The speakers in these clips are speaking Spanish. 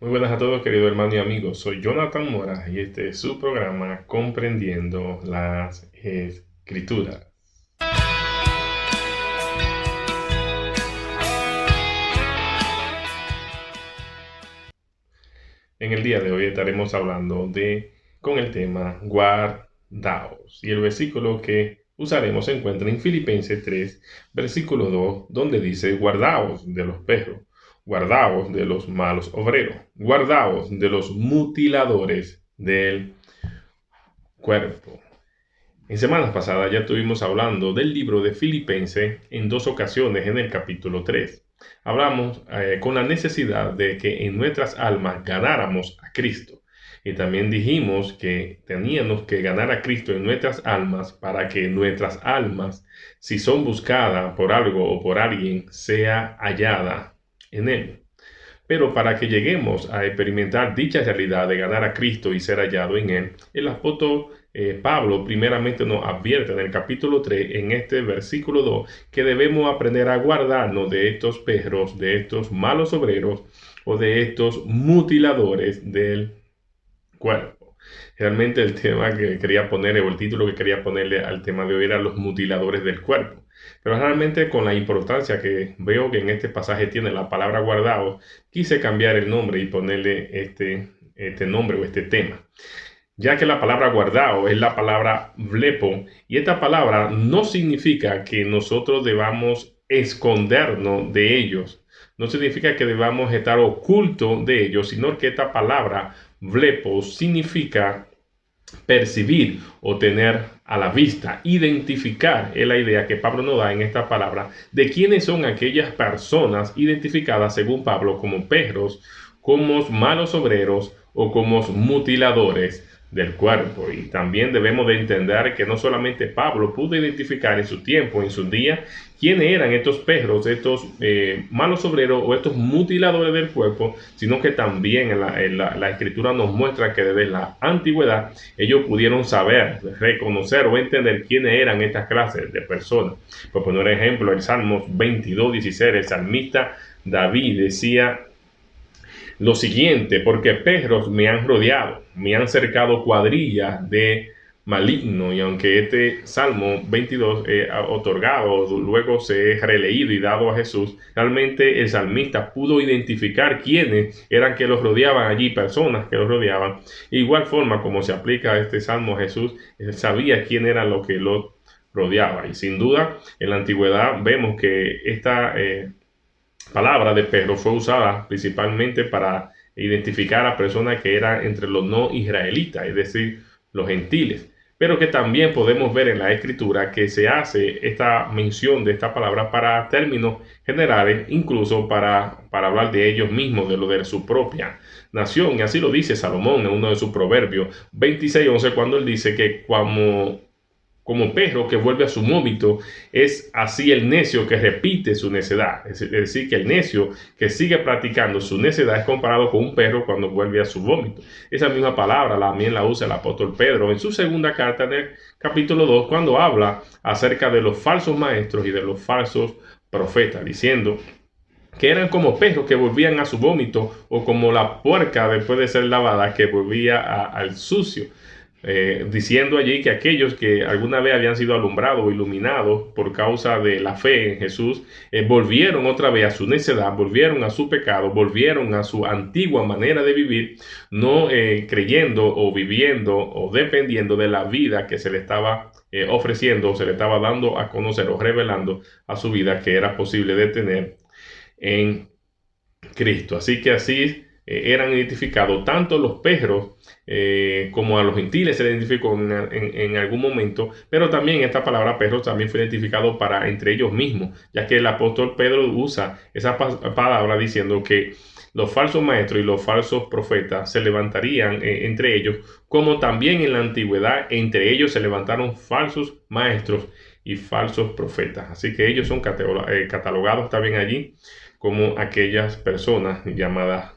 Muy buenas a todos, querido hermano y amigo. Soy Jonathan Mora y este es su programa Comprendiendo las Escrituras. En el día de hoy estaremos hablando con el tema guardaos. Y el versículo que usaremos se encuentra en Filipenses 3, versículo 2, donde dice: guardaos de los perros, guardaos de los malos obreros, guardaos de los mutiladores del cuerpo. En semanas pasadas ya estuvimos hablando del libro de Filipenses en dos ocasiones en el capítulo 3. Hablamos con la necesidad de que en nuestras almas ganáramos a Cristo. Y también dijimos que teníamos que ganar a Cristo en nuestras almas para que nuestras almas, si son buscadas por algo o por alguien, sea hallada en Él. Pero para que lleguemos a experimentar dicha realidad de ganar a Cristo y ser hallado en Él, el apóstol Pablo primeramente nos advierte en el capítulo 3, en este versículo 2, que debemos aprender a guardarnos de estos perros, de estos malos obreros o de estos mutiladores del cuerpo. Realmente el tema que quería ponerle, o el título que quería ponerle al tema de hoy era los mutiladores del cuerpo. Pero realmente con la importancia que veo que en este pasaje tiene la palabra guardado, quise cambiar el nombre y ponerle este nombre o este tema. Ya que la palabra guardado es la palabra blepo, y esta palabra no significa que nosotros debamos escondernos de ellos, no significa que debamos estar ocultos de ellos, sino que esta palabra blepo significa percibir o tener a la vista, identificar, es la idea que Pablo nos da en esta palabra de quiénes son aquellas personas identificadas según Pablo como perros, como malos obreros o como mutiladores del cuerpo. Y también debemos de entender que no solamente Pablo pudo identificar en su tiempo, en su día, quiénes eran estos perros, estos malos obreros o estos mutiladores del cuerpo, sino que también la escritura nos muestra que desde la antigüedad ellos pudieron saber, reconocer o entender quiénes eran estas clases de personas. Por poner ejemplo, el Salmos 22:16, el salmista David decía lo siguiente: porque perros me han rodeado, me han cercado cuadrillas de maligno. Y aunque este Salmo 22 otorgado, luego se es releído y dado a Jesús, realmente el salmista pudo identificar quiénes eran que los rodeaban allí, personas que los rodeaban. Igual forma como se aplica a este Salmo a Jesús, él sabía quién era lo que lo rodeaba. Y sin duda, en la antigüedad vemos que esta palabra de perro fue usada principalmente para identificar a personas que eran entre los no israelitas, es decir, los gentiles. Pero que también podemos ver en la escritura que se hace esta mención de esta palabra para términos generales, incluso para hablar de ellos mismos, de lo de su propia nación. Y así lo dice Salomón en uno de sus proverbios 26:11, cuando él dice que como perro que vuelve a su vómito, es así el necio que repite su necedad. Es decir, que el necio que sigue practicando su necedad es comparado con un perro cuando vuelve a su vómito. Esa misma palabra también la usa el apóstol Pedro en su segunda carta, en el capítulo 2, cuando habla acerca de los falsos maestros y de los falsos profetas, diciendo que eran como perros que volvían a su vómito, o como la puerca después de ser lavada que volvía al sucio. Diciendo allí que aquellos que alguna vez habían sido alumbrados o iluminados por causa de la fe en Jesús, volvieron otra vez a su necedad, volvieron a su pecado, volvieron a su antigua manera de vivir, no creyendo o viviendo o dependiendo de la vida que se le estaba ofreciendo, o se le estaba dando a conocer o revelando a su vida que era posible de tener en Cristo. Así que así eran identificados tanto los perros como a los gentiles se les identificó en algún momento, pero también esta palabra perros también fue identificado para entre ellos mismos, ya que el apóstol Pedro usa esa palabra diciendo que los falsos maestros y los falsos profetas se levantarían entre ellos, como también en la antigüedad entre ellos se levantaron falsos maestros y falsos profetas. Así que ellos son catalogados también allí como aquellas personas llamadas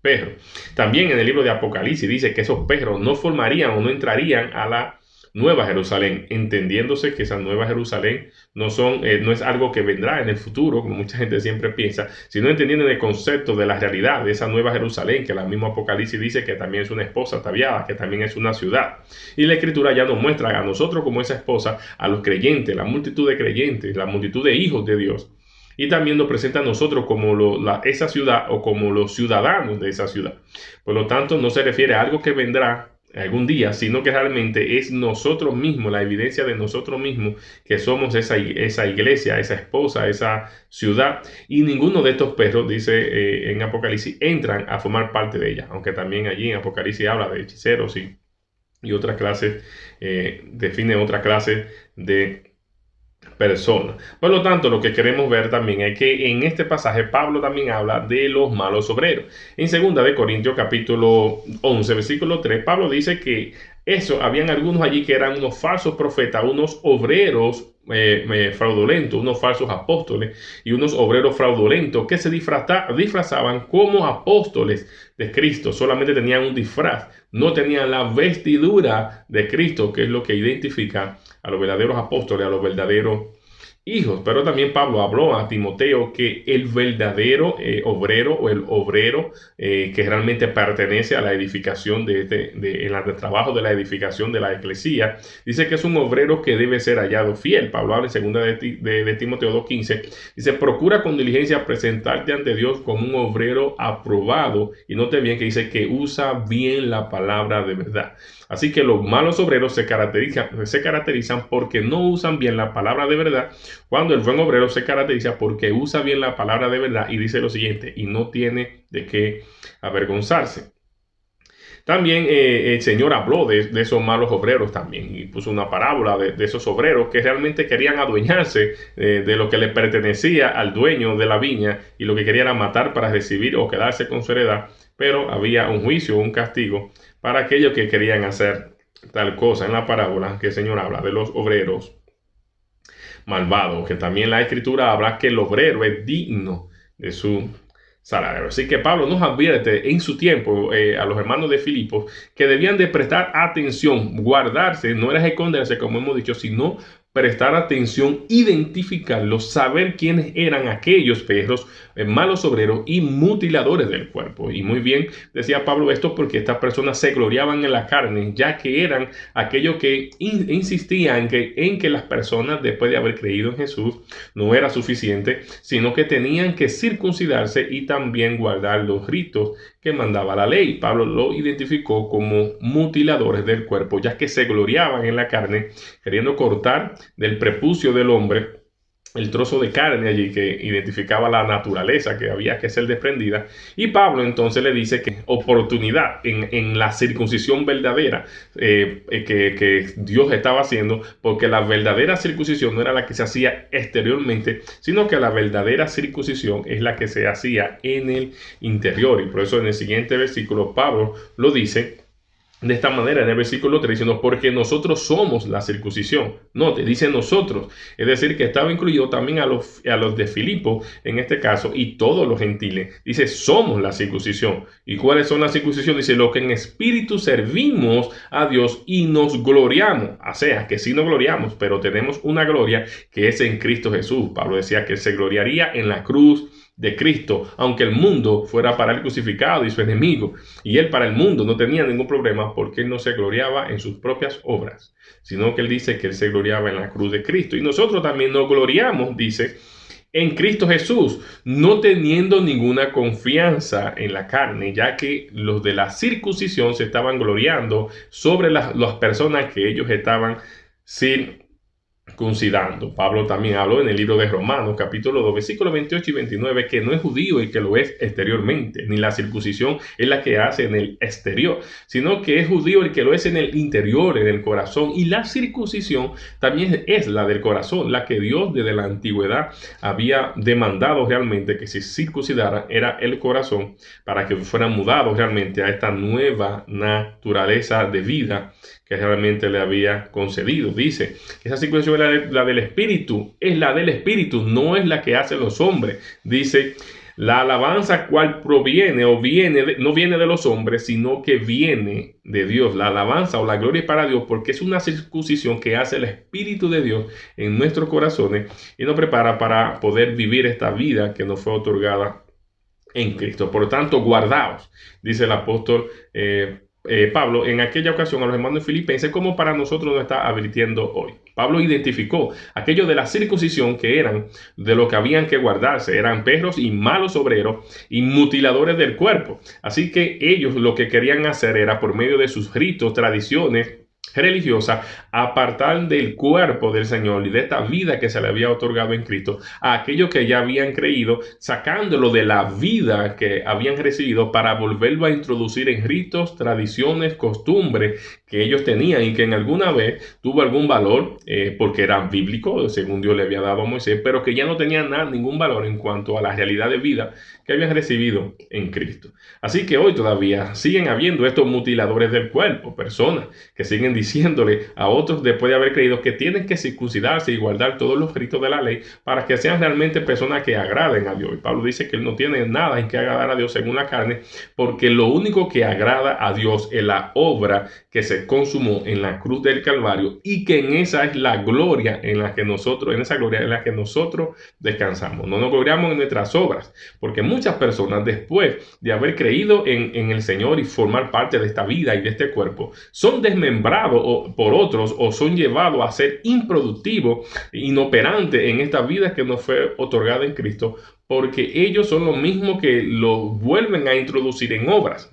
perros. También en el libro de Apocalipsis dice que esos perros no formarían o no entrarían a la Nueva Jerusalén, entendiéndose que esa Nueva Jerusalén no es algo que vendrá en el futuro, como mucha gente siempre piensa, sino entendiendo el concepto de la realidad de esa Nueva Jerusalén, que el mismo Apocalipsis dice que también es una esposa ataviada, que también es una ciudad. Y la Escritura ya nos muestra a nosotros como esa esposa, a los creyentes, la multitud de creyentes, la multitud de hijos de Dios. Y también nos presenta a nosotros como esa ciudad o como los ciudadanos de esa ciudad. Por lo tanto, no se refiere a algo que vendrá algún día, sino que realmente es nosotros mismos, la evidencia de nosotros mismos, que somos esa iglesia, esa esposa, esa ciudad, y ninguno de estos perros, dice en Apocalipsis, entran a formar parte de ella, aunque también allí en Apocalipsis habla de hechiceros y otras clases, define otra clase de personas. Por lo tanto, lo que queremos ver también es que en este pasaje Pablo también habla de los malos obreros. En 2 Corintios capítulo 11, versículo 3, Pablo dice que habían algunos allí que eran unos falsos profetas, unos obreros fraudulentos, unos falsos apóstoles y unos obreros fraudulentos que se disfrazaban como apóstoles de Cristo. Solamente tenían un disfraz, no tenían la vestidura de Cristo, que es lo que identifica a los verdaderos apóstoles, a los verdaderos hijos. Pero también Pablo habló a Timoteo que el verdadero obrero o el obrero que realmente pertenece a la edificación el trabajo de la edificación de la iglesia, dice que es un obrero que debe ser hallado fiel. Pablo habla en 2 de Timoteo 2:15, dice: procura con diligencia presentarte ante Dios como un obrero aprobado, y note bien que dice que usa bien la palabra de verdad. Así que los malos obreros se caracterizan porque no usan bien la palabra de verdad, cuando el buen obrero se caracteriza porque usa bien la palabra de verdad y dice lo siguiente: y no tiene de qué avergonzarse. También el Señor habló de esos malos obreros también, y puso una parábola de esos obreros que realmente querían adueñarse de lo que le pertenecía al dueño de la viña, y lo que querían era matar para recibir o quedarse con su heredad, pero había un juicio, un castigo para aquellos que querían hacer tal cosa. En la parábola que el Señor habla de los obreros malvados, que también la Escritura habla que el obrero es digno de su salario. Así que Pablo nos advierte en su tiempo a los hermanos de Filipos que debían de prestar atención, guardarse, no era esconderse como hemos dicho, sino prestar atención, identificarlos, saber quiénes eran aquellos perros, malos obreros y mutiladores del cuerpo. Y muy bien decía Pablo esto porque estas personas se gloriaban en la carne, ya que eran aquellos que insistían en que las personas, después de haber creído en Jesús, no era suficiente, sino que tenían que circuncidarse y también guardar los ritos que mandaba la ley. Pablo lo identificó como mutiladores del cuerpo, ya que se gloriaban en la carne, queriendo cortar del prepucio del hombre el trozo de carne allí que identificaba la naturaleza que había que ser desprendida. Y Pablo entonces le dice que oportunidad en la circuncisión verdadera que Dios estaba haciendo, porque la verdadera circuncisión no era la que se hacía exteriormente, sino que la verdadera circuncisión es la que se hacía en el interior. Y por eso en el siguiente versículo Pablo lo dice de esta manera en el versículo 3, diciendo: porque nosotros somos la circuncisión. No, te dice nosotros, es decir, que estaba incluido también a los de Filipo en este caso, y todos los gentiles. Dice: somos la circuncisión. ¿Y cuáles son la circuncisión? Dice: lo que en espíritu servimos a Dios y nos gloriamos. O sea, que sí nos gloriamos, pero tenemos una gloria que es en Cristo Jesús. Pablo decía que él se gloriaría en la cruz de Cristo, aunque el mundo fuera para él crucificado y su enemigo, y él para el mundo no tenía ningún problema, porque él no se gloriaba en sus propias obras, sino que él dice que él se gloriaba en la cruz de Cristo. Y nosotros también nos gloriamos, dice, en Cristo Jesús, no teniendo ninguna confianza en la carne, ya que los de la circuncisión se estaban gloriando sobre las personas que ellos estaban circuncidando. Pablo también habló en el libro de Romanos, capítulo 2, versículos 28 y 29, que no es judío el que lo es exteriormente, ni la circuncisión es la que hace en el exterior, sino que es judío el que lo es en el interior, en el corazón. Y la circuncisión también es la del corazón, la que Dios desde la antigüedad había demandado realmente que se circuncidara, era el corazón, para que fueran mudados realmente a esta nueva naturaleza de vida que realmente le había concedido. Dice que esa circuncisión es la del Espíritu, es la del Espíritu, no es la que hacen los hombres. Dice La alabanza cual proviene o no viene de los hombres, sino que viene de Dios. La alabanza o la gloria es para Dios porque es una circuncisión que hace el Espíritu de Dios en nuestros corazones y nos prepara para poder vivir esta vida que nos fue otorgada en Cristo. Por lo tanto, guardaos, dice el apóstol Pablo en aquella ocasión a los hermanos filipenses, como para nosotros nos está advirtiendo hoy. Pablo identificó aquello de la circuncisión que eran de lo que habían que guardarse, eran perros y malos obreros y mutiladores del cuerpo. Así que ellos lo que querían hacer era, por medio de sus ritos, tradiciones religiosa, apartar del cuerpo del Señor y de esta vida que se le había otorgado en Cristo a aquellos que ya habían creído, sacándolo de la vida que habían recibido para volverlo a introducir en ritos, tradiciones, costumbres que ellos tenían y que en alguna vez tuvo algún valor porque eran bíblicos, según Dios le había dado a Moisés, pero que ya no tenían ningún valor en cuanto a la realidad de vida que habían recibido en Cristo. Así que hoy todavía siguen habiendo estos mutiladores del cuerpo, personas que siguen diciéndole a otros después de haber creído que tienen que circuncidarse y guardar todos los ritos de la ley para que sean realmente personas que agraden a Dios. Y Pablo dice que él no tiene nada en que agradar a Dios según la carne, porque lo único que agrada a Dios es la obra que se consumó en la cruz del Calvario y que en esa es la gloria en la que nosotros, descansamos. No nos gloriamos en nuestras obras, porque muchas personas después de haber creído en el Señor y formar parte de esta vida y de este cuerpo, son desmembrados por otros o son llevados a ser improductivos, inoperantes en esta vida que nos fue otorgada en Cristo, porque ellos son los mismos que lo vuelven a introducir en obras.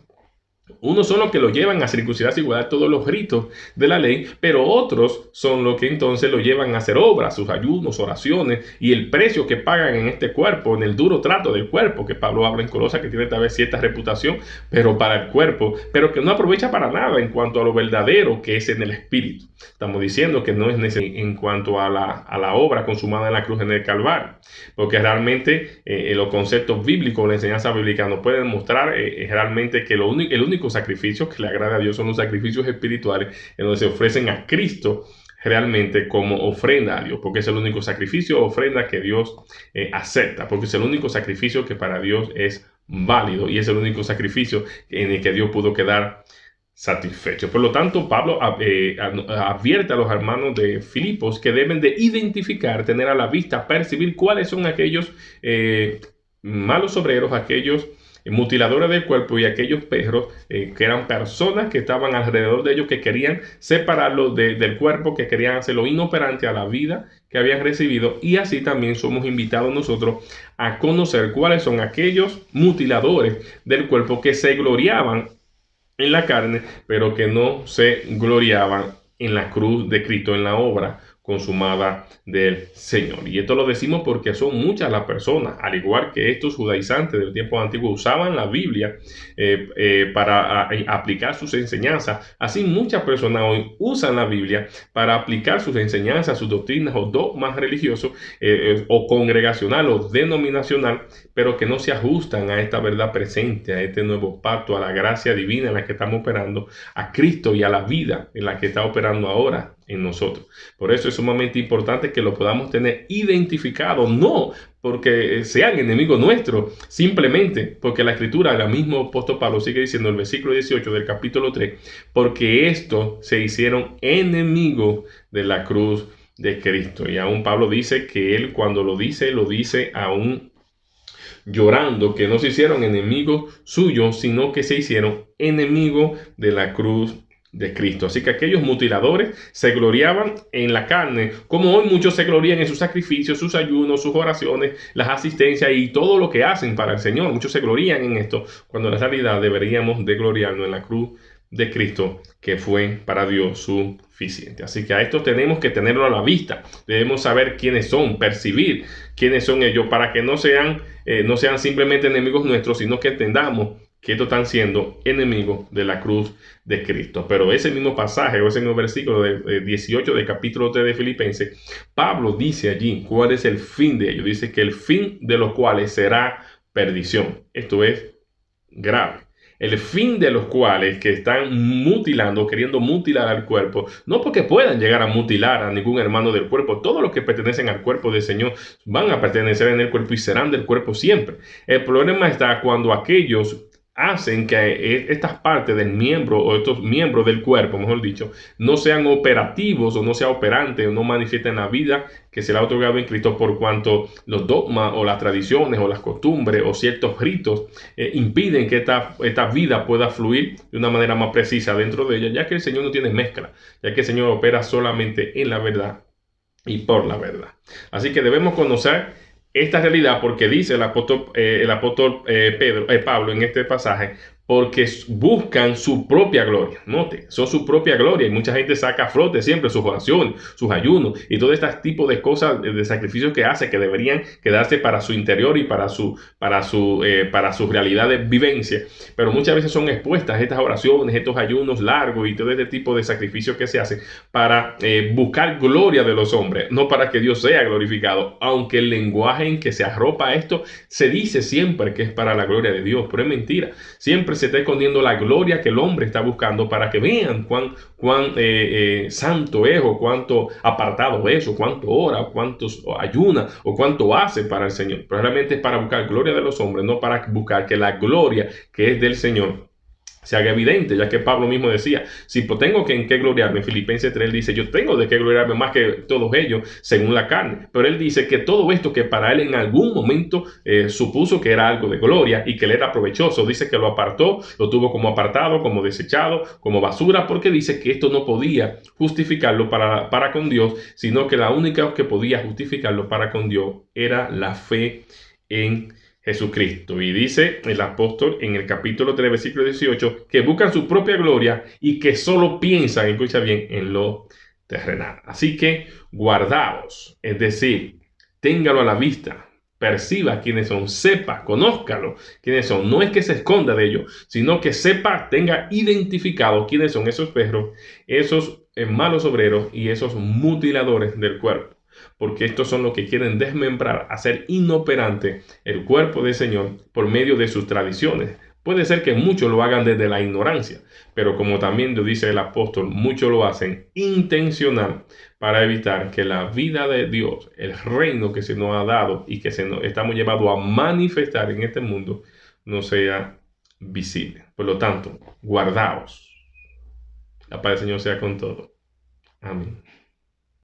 Unos son los que lo llevan a circuncidarse y guardar todos los ritos de la ley, pero otros son los que entonces lo llevan a hacer obras, sus ayunos, oraciones y el precio que pagan en este cuerpo, en el duro trato del cuerpo, que Pablo habla en Colosas, que tiene tal vez cierta reputación, pero para el cuerpo, pero que no aprovecha para nada en cuanto a lo verdadero que es en el espíritu. Estamos diciendo que no es necesario en cuanto a la obra consumada en la cruz en el Calvario, porque realmente los conceptos bíblicos, la enseñanza bíblica nos pueden mostrar realmente que el único sacrificio que le agrada a Dios son los sacrificios espirituales en donde se ofrecen a Cristo realmente como ofrenda a Dios, porque es el único sacrificio o ofrenda que Dios acepta, porque es el único sacrificio que para Dios es válido y es el único sacrificio en el que Dios pudo quedar satisfecho. Por lo tanto, Pablo advierte a los hermanos de Filipos que deben de identificar, tener a la vista, percibir cuáles son aquellos malos obreros, aquellos mutiladores del cuerpo y aquellos perros que eran personas que estaban alrededor de ellos, que querían separarlo del cuerpo, que querían hacerlo inoperante a la vida que habían recibido. Y así también somos invitados nosotros a conocer cuáles son aquellos mutiladores del cuerpo que se gloriaban en la carne, pero que no se gloriaban en la cruz de Cristo, en la obra consumada del Señor. Y esto lo decimos porque son muchas las personas, al igual que estos judaizantes del tiempo antiguo usaban la Biblia para aplicar sus enseñanzas. Así muchas personas hoy usan la Biblia para aplicar sus enseñanzas, sus doctrinas o dogmas religiosos o congregacional o denominacional, pero que no se ajustan a esta verdad presente, a este nuevo pacto, a la gracia divina en la que estamos operando, a Cristo y a la vida en la que está operando ahora en nosotros. Por eso es sumamente importante que lo podamos tener identificado, no porque sean enemigos nuestros, simplemente porque la escritura, el mismo apóstol Pablo sigue diciendo en el versículo 18 del capítulo 3, porque estos se hicieron enemigos de la cruz de Cristo. Y aún Pablo dice que él cuando lo dice aún llorando, que no se hicieron enemigos suyos, sino que se hicieron enemigos de la cruz de Cristo. Así que aquellos mutiladores se gloriaban en la carne, como hoy muchos se glorían en sus sacrificios, sus ayunos, sus oraciones, las asistencias y todo lo que hacen para el Señor. Muchos se glorían en esto, cuando en realidad deberíamos de gloriarnos en la cruz de Cristo, que fue para Dios suficiente. Así que a estos tenemos que tenerlo a la vista. Debemos saber quiénes son, percibir quiénes son ellos, para que no sean simplemente enemigos nuestros, sino que entendamos que estos están siendo enemigos de la cruz de Cristo. Pero ese mismo pasaje o ese mismo versículo de 18 del capítulo 3 de Filipenses, Pablo dice allí cuál es el fin de ellos. Dice que el fin de los cuales será perdición. Esto es grave. el fin de los cuales que están mutilando, queriendo mutilar al cuerpo, no porque puedan llegar a mutilar a ningún hermano del cuerpo, todos los que pertenecen al cuerpo del Señor van a pertenecer en el cuerpo y serán del cuerpo siempre. El problema está cuando aquellos hacen que estas partes del miembro o estos miembros del cuerpo, mejor dicho, no sean operativos o no sean operantes o no manifiesten la vida que se le ha otorgado en Cristo, por cuanto los dogmas o las tradiciones o las costumbres o ciertos ritos impiden que esta vida pueda fluir de una manera más precisa dentro de ella, ya que el Señor no tiene mezcla, ya que el Señor opera solamente en la verdad y por la verdad. Así que debemos conocer esta realidad porque dice el apóstol Pablo en este pasaje, porque buscan su propia gloria. Note, son su propia gloria y mucha gente saca a flote siempre sus oraciones, sus ayunos y todo este tipo de cosas, de sacrificios que hace que deberían quedarse para su interior y para su realidad de vivencia. Pero muchas veces son expuestas estas oraciones, estos ayunos largos y todo este tipo de sacrificios que se hacen para buscar gloria de los hombres, no para que Dios sea glorificado, aunque el lenguaje en que se arropa esto se dice siempre que es para la gloria de Dios, pero es mentira. Siempre se está escondiendo la gloria que el hombre está buscando para que vean cuán santo es, o cuánto apartado es, o cuánto ora, o cuánto ayuna, o cuánto hace para el Señor. Pero realmente es para buscar gloria de los hombres, no para buscar que la gloria que es del Señor se haga evidente, ya que Pablo mismo decía, si tengo en qué gloriarme, Filipenses 3 dice, yo tengo de qué gloriarme más que todos ellos, según la carne, pero él dice que todo esto que para él en algún momento supuso que era algo de gloria y que le era provechoso, dice que lo apartó, lo tuvo como apartado, como desechado, como basura, porque dice que esto no podía justificarlo para con Dios, sino que la única que podía justificarlo para con Dios era la fe en Jesucristo. Y dice el apóstol en el capítulo 3, versículo 18, que buscan su propia gloria y que solo piensan, escucha bien, en lo terrenal. Así que guardaos, es decir, téngalo a la vista, perciba quiénes son, sepa, conózcalo quiénes son. No es que se esconda de ellos, sino que sepa, tenga identificado quiénes son esos perros, esos malos obreros y esos mutiladores del cuerpo. Porque estos son los que quieren desmembrar, hacer inoperante el cuerpo del Señor por medio de sus tradiciones. Puede ser que muchos lo hagan desde la ignorancia, pero como también lo dice el apóstol, muchos lo hacen intencional para evitar que la vida de Dios, el reino que se nos ha dado y que estamos llevados a manifestar en este mundo, no sea visible. Por lo tanto, guardaos. La paz del Señor sea con todo. Amén.